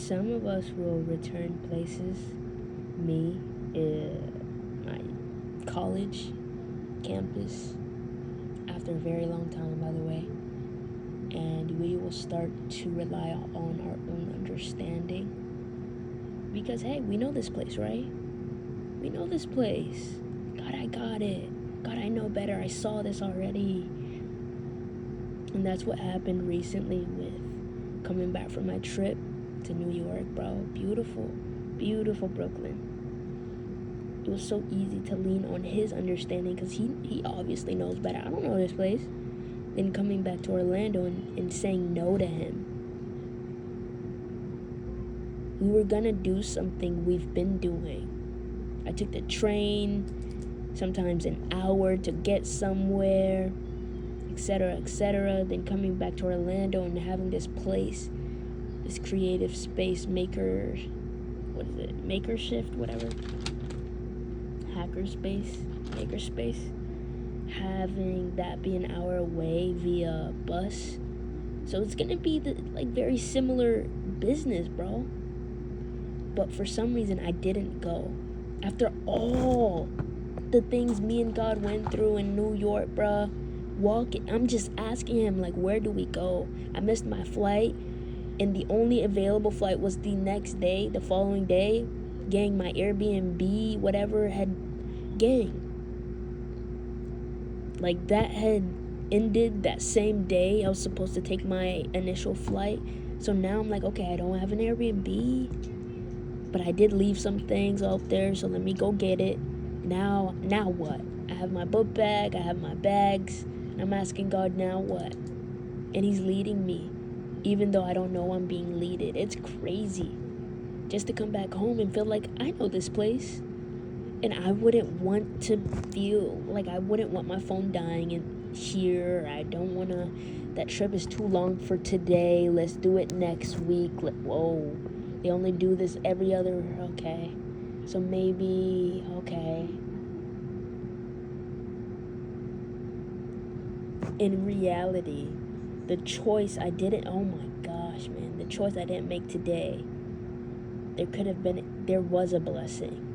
Some of us will return places. Me, my college campus, after a very long time, by the way. And we will start to rely on our own understanding. Because, hey, we know this place, right? We know this place. God, I got it. God, I know better. I saw this already. And that's what happened recently with coming back from my trip to New York, bro. Beautiful, beautiful Brooklyn. It was so easy to lean on his understanding because he obviously knows better. I don't know this place. Then coming back to Orlando and saying no to him. We were gonna do something we've been doing. I took the train, sometimes an hour to get somewhere, etc., etc. Then coming back to Orlando and having this place, this creative space maker, what is it? Maker shift, whatever. Hacker space, maker space. Having that be an hour away via bus. So it's gonna be very similar business, bro. But for some reason I didn't go. After all the things me and God went through in New York, bruh, I'm just asking him, like, where do we go? I missed my flight, and the only available flight was the next day, the following day. Gang, my Airbnb, whatever, like, that had ended that same day I was supposed to take my initial flight. So now I'm like, okay, I don't have an Airbnb, but I did leave some things out there, so let me go get it. Now what? I have my book bag, I have my bags, and I'm asking God, now what? And he's leading me, even though I don't know I'm being leaded. It's crazy just to come back home and feel like I know this place. And I wouldn't want to feel like I wouldn't want my phone dying in here. I don't want to, that trip is too long for today. Let's do it next week. Whoa, they only do this every other, okay. So maybe, okay. In reality, the choice I didn't, oh my gosh, man, the choice I didn't make today, there was a blessing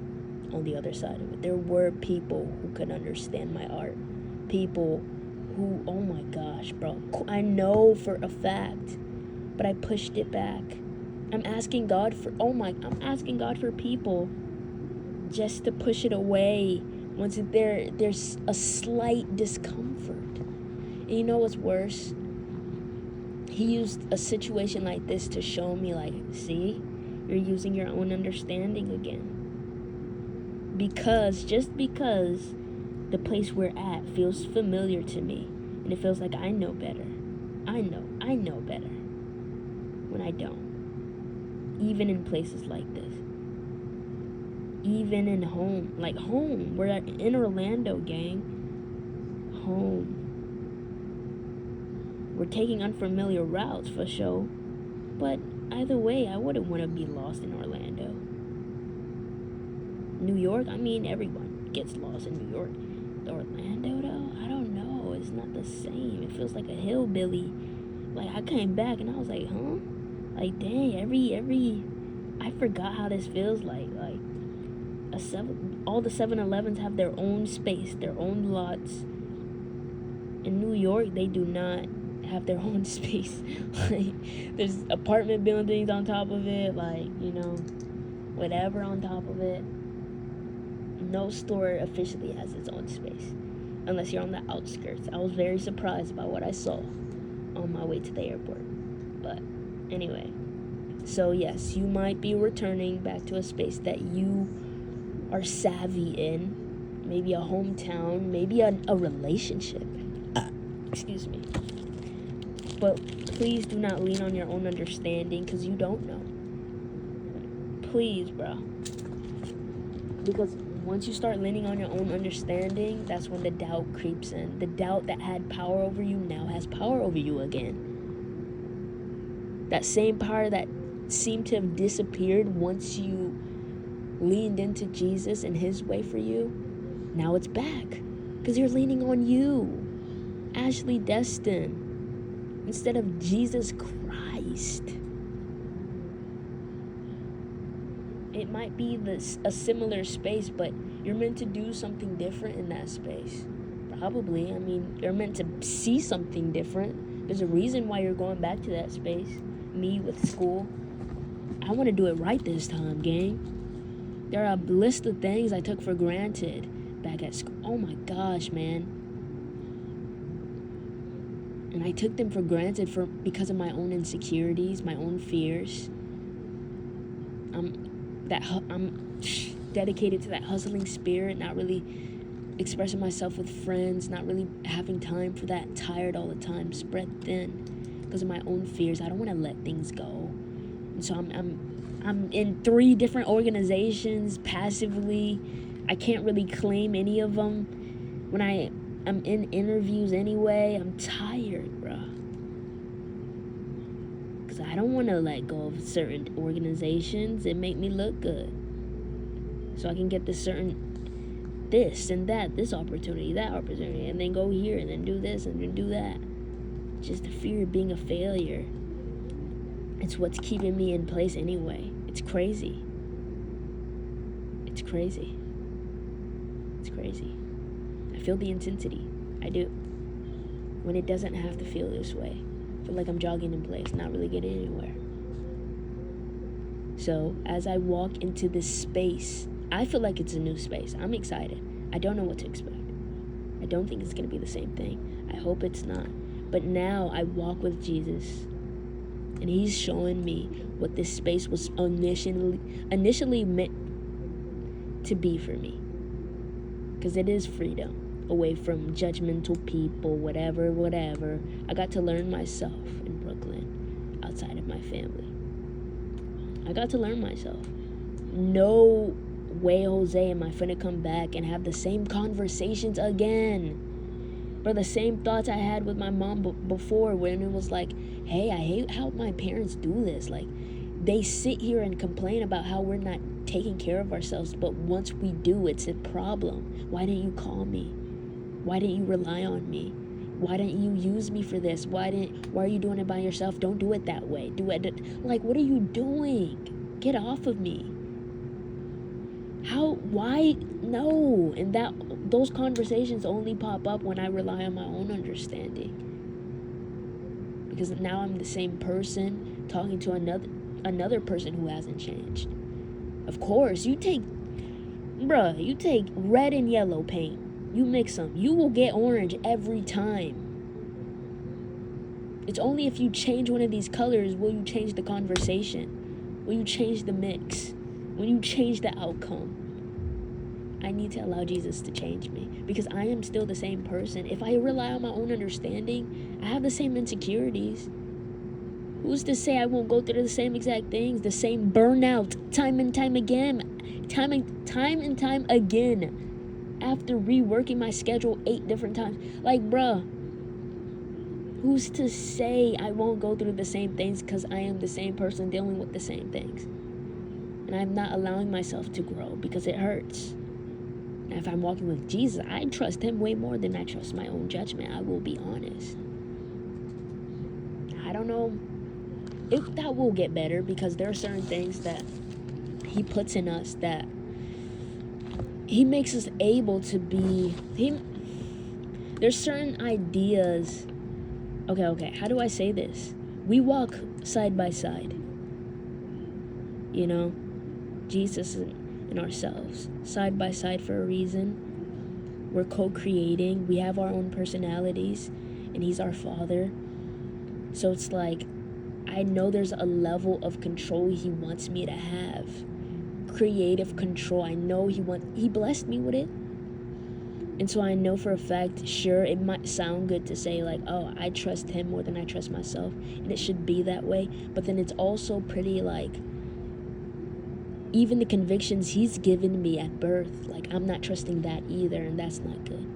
on the other side of it. There were people who could understand my art. People who, oh my gosh, bro, I know for a fact, but I pushed it back. I'm asking God for people just to push it away once there's a slight discomfort. And you know what's worse? He used a situation like this to show me, like, see, you're using your own understanding again. Just because the place we're at feels familiar to me, and it feels like I know better. I know better when I don't. Even in places like this. Even in home. Like home. We're in Orlando, gang. Home. We're taking unfamiliar routes for sure. But either way, I wouldn't want to be lost in Orlando. New York, I mean, everyone gets lost in New York. Orlando, though, I don't know. It's not the same. It feels like a hillbilly. Like, I came back and I was like, huh? Like, dang, I forgot how this feels like. Like, all the 7-Elevens have their own space, their own lots. In New York, they do not have their own space. Like, there's apartment buildings on top of it, like, you know, whatever on top of it. No store officially has its own space, unless you're on the outskirts. I was very surprised by what I saw on my way to the airport. But anyway, so yes, you might be returning back to a space that you are savvy in. Maybe a hometown, maybe a relationship. Excuse me. But please do not lean on your own understanding, because you don't know. Please, bro. Because once you start leaning on your own understanding, that's when the doubt creeps in. The doubt that had power over you now has power over you again. That same power that seemed to have disappeared once you leaned into Jesus and his way for you, now it's back. Because you're leaning on you, Ashley Destin, instead of Jesus Christ. It might be a similar space, but you're meant to do something different in that space. Probably. I mean, you're meant to see something different. There's a reason why you're going back to that space. Me with school. I want to do it right this time, gang. There are a list of things I took for granted back at school. Oh my gosh, man. And I took them for granted because of my own insecurities, my own fears. I'm dedicated to that hustling spirit, not really expressing myself with friends, not really having time for that, tired all the time, spread thin because of my own fears. I don't want to let things go. And so I'm in 3 different organizations passively. I can't really claim any of them. When I'm in interviews anyway, I'm tired, bro. Because I don't want to let go of certain organizations that make me look good. So I can get this and that, this opportunity, that opportunity, and then go here and then do this and then do that. Just the fear of being a failure. It's what's keeping me in place anyway. It's crazy. It's crazy. It's crazy. I feel the intensity. I do. When it doesn't have to feel this way. I feel like I'm jogging in place, not really getting anywhere. So, as I walk into this space, I feel like it's a new space. I'm excited. I don't know what to expect. I don't think it's going to be the same thing. I hope it's not. But now I walk with Jesus. And he's showing me what this space was initially meant to be for me. Because it is freedom. Away from judgmental people, whatever. I got to learn myself in Brooklyn, outside of my family. I got to learn myself. No way, Jose, am I finna come back and have the same conversations again. But the same thoughts I had with my mom before, when it was like, hey, I hate how my parents do this. Like, they sit here and complain about how we're not taking care of ourselves, but once we do, it's a problem. Why didn't you call me? Why didn't you rely on me? Why didn't you use me for this? Why are you doing it by yourself? Don't do it that way. Do it like, what are you doing? Get off of me. Why? No. And those conversations only pop up when I rely on my own understanding. Because now I'm the same person talking to another person who hasn't changed. Of course, you take red and yellow paint. You mix them. You will get orange every time. It's only if you change one of these colors will you change the conversation. Will you change the mix? Will you change the outcome? I need to allow Jesus to change me because I am still the same person. If I rely on my own understanding, I have the same insecurities. Who's to say I won't go through the same exact things, the same burnout time and time again, time and time again, after reworking my schedule 8 different times? Like, bruh, who's to say I won't go through the same things because I am the same person dealing with the same things? And I'm not allowing myself to grow because it hurts. Now, if I'm walking with Jesus, I trust him way more than I trust my own judgment. I will be honest. I don't know if that will get better because there are certain things that he puts in us that he makes us able to be. There's certain ideas. Okay, how do I say this? We walk side by side. You know, Jesus and ourselves, side by side for a reason. We're co-creating. We have our own personalities, and he's our Father. So it's like, I know there's a level of control he wants me to have. Creative control. I know he blessed me with it. And so I know for a fact, sure, it might sound good to say like, oh, I trust him more than I trust myself. And it should be that way. But then it's also pretty like, even the convictions he's given me at birth, like I'm not trusting that either, and that's not good.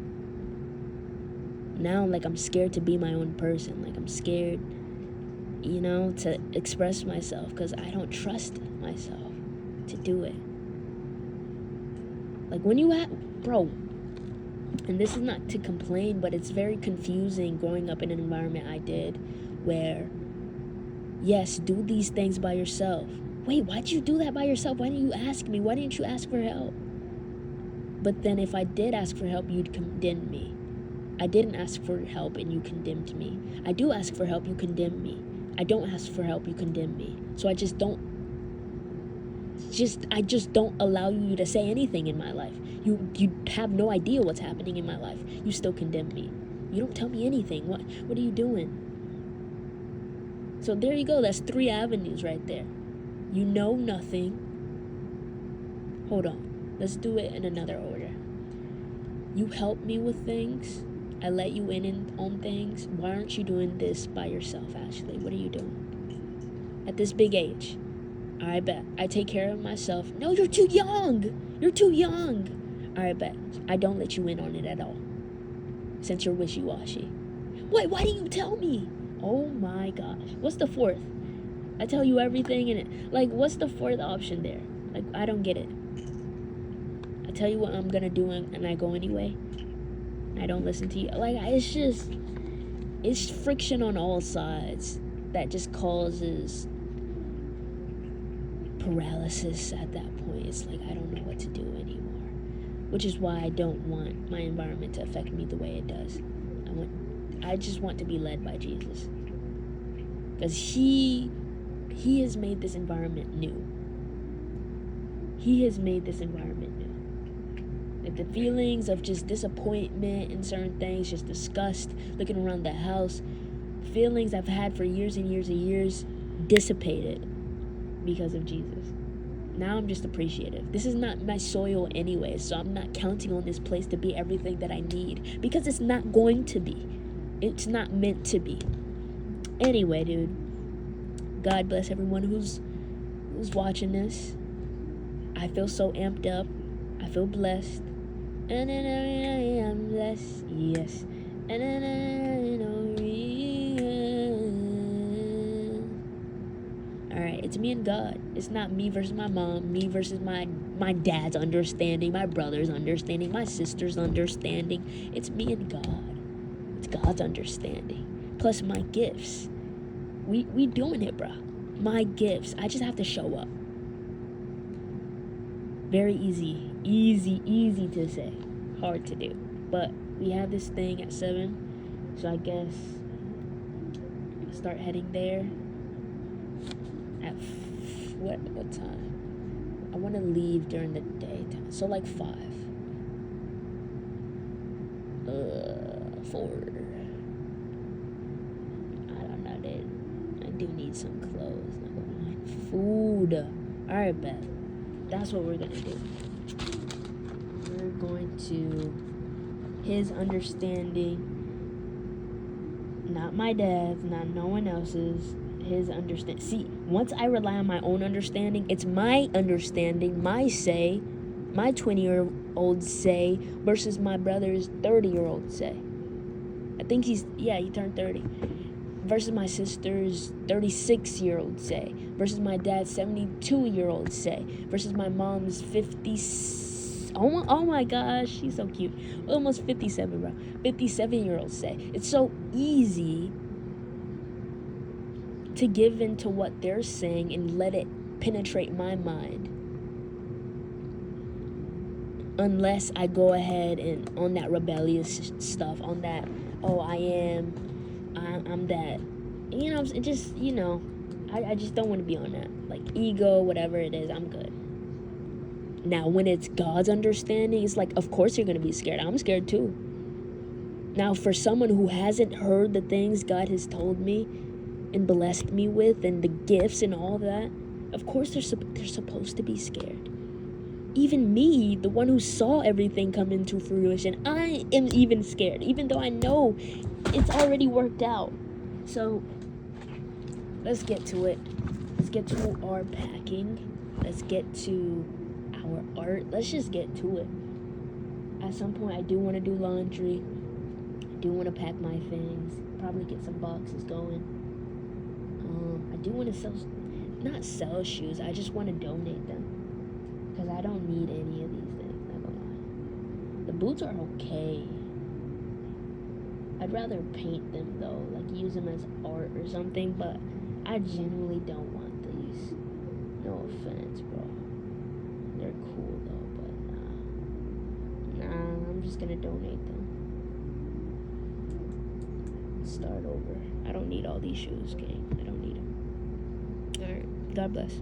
Now, like, I'm scared to be my own person. Like, I'm scared, you know, to express myself because I don't trust myself to do it. Like, when you bro, and this is not to complain, but it's very confusing growing up in an environment I did where, yes, do these things by yourself. wait, why'd you do that by yourself? Why didn't you ask me? Why didn't you ask for help? But then if I did ask for help, you'd condemn me. I didn't ask for help and you condemned me. I do ask for help, you condemn me. I don't ask for help, you condemn me. So I just don't allow you to say anything in my life. You have no idea what's happening in my life. You still condemn me. You don't tell me anything. What are you doing? So there you go. That's 3 avenues right there. You know nothing. Hold on. Let's do it in another order. You help me with things. I let you in on things. Why aren't you doing this by yourself, Ashley? What are you doing? At this big age. I bet. I take care of myself. No, you're too young. You're too young. I bet. I don't let you in on it at all. Since you're wishy-washy. Wait, why didn't you tell me? Oh my gosh. What's the 4th? I tell you everything and what's the 4th option there? I don't get it. I tell you what I'm gonna do and I go anyway. I don't listen to you. It's friction on all sides that just causes paralysis at that point. It's I don't know what to do anymore. Which is why I don't want my environment to affect me the way it does. I just want to be led by Jesus. Because he has made this environment new. He has made this environment new. The feelings of just disappointment in certain things, just disgust, looking around the house, feelings I've had for years and years and years dissipated because of Jesus. Now I'm just appreciative. This is not my soil anyway, so I'm not counting on this place to be everything that I need, because it's not going to be. It's not meant to be. Anyway, dude, God bless everyone who's watching this. I feel so amped up. I feel blessed. And then I'm blessed. Yes. And then alright, it's me and God. It's not me versus my mom, me versus my dad's understanding, my brother's understanding, my sister's understanding. It's me and God. It's God's understanding. Plus my gifts. We doing it, bruh. My gifts. I just have to show up. Very easy to say. Hard to do. But we have this thing at 7. So I guess I'll start heading there. At what time? I want to leave during the daytime. So 5. 4. I don't know, dude. I do need some clothes. Not gonna lie. Food. Alright, bet. That's what we're gonna do. We're going to his understanding, not my dad's, not no one else's. His understanding. See, once I rely on my own understanding, it's my understanding, my say, my 20-year-old say versus my brother's 30-year-old say. I think he turned 30. Versus my sister's 36-year-old say. Versus my dad's 72-year-old say. Versus my mom's 50. Oh my gosh, she's so cute. Almost 57, bro. 57-year-old say. It's so easy to give in to what they're saying and let it penetrate my mind. Unless I go ahead and on that rebellious stuff, on that, I'm that, it just, I just don't want to be on that, ego, whatever it is, I'm good. Now, when it's God's understanding, it's of course you're going to be scared. I'm scared too. Now, for someone who hasn't heard the things God has told me and blessed me with and the gifts and all that, of course they're supposed to be scared. Even me, the one who saw everything come into fruition, I am even scared, even though I know it's already worked out. So, let's get to it. Let's get to our packing. Let's get to our art. Let's just get to it. At some point, I do want to do laundry. I do want to pack my things. Probably get some boxes going. I do want to not sell shoes. I just want to donate them. Because I don't need any of these things, not gonna lie. The boots are okay. I'd rather paint them though, use them as art or something, but I genuinely don't want these. No offense, bro. They're cool though, but nah, I'm just gonna donate them. Start over. I don't need all these shoes, gang. I don't need them. Alright, God bless.